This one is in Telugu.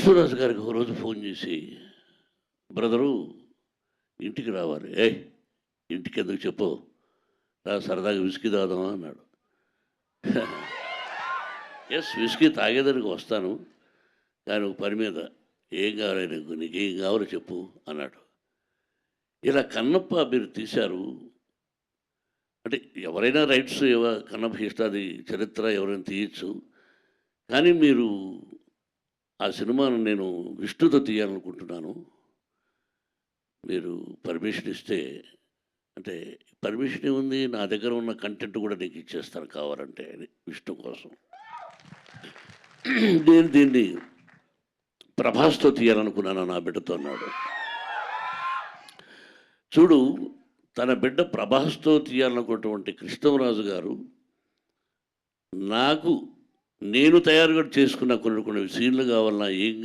కృష్ణరాజు గారికి ఒకరోజు ఫోన్ చేసి, బ్రదరు ఇంటికి రావాలి. ఇంటికి ఎందుకు చెప్పు, రా సరదాగా విస్కీ తాగుదామా అన్నాడు. ఎస్, విస్కీ తాగేదానికి వస్తాను, కానీ ఒక పని మీద. ఏం కావాలి నీకు ఏం కావాలో చెప్పు అన్నాడు. ఇలా కన్నప్ప మీరు తీశారు అంటే ఎవరైనా రైట్స్ కన్నప్ప హిస్టరీ చరిత్ర ఎవరైనా తీయచ్చు, కానీ మీరు ఆ సినిమాను నేను విష్ణుతో తీయాలనుకుంటున్నాను, మీరు పర్మిషన్ ఇస్తే. అంటే పర్మిషన్ ఏముంది, నా దగ్గర ఉన్న కంటెంట్ కూడా నీకు ఇచ్చేస్తాను కావాలంటే అని విష్ణు కోసం. నేను దీన్ని ప్రభాస్తో తీయాలనుకున్నాను, నా బిడ్డతో అన్నాడు. చూడు, తన బిడ్డ ప్రభాస్తో తీయాలనుకున్నటువంటి కృష్ణరాజు గారు నాకు నేను తయారుగా చేసుకున్న కొన్ని సీన్లు కావాలన్నా ఏం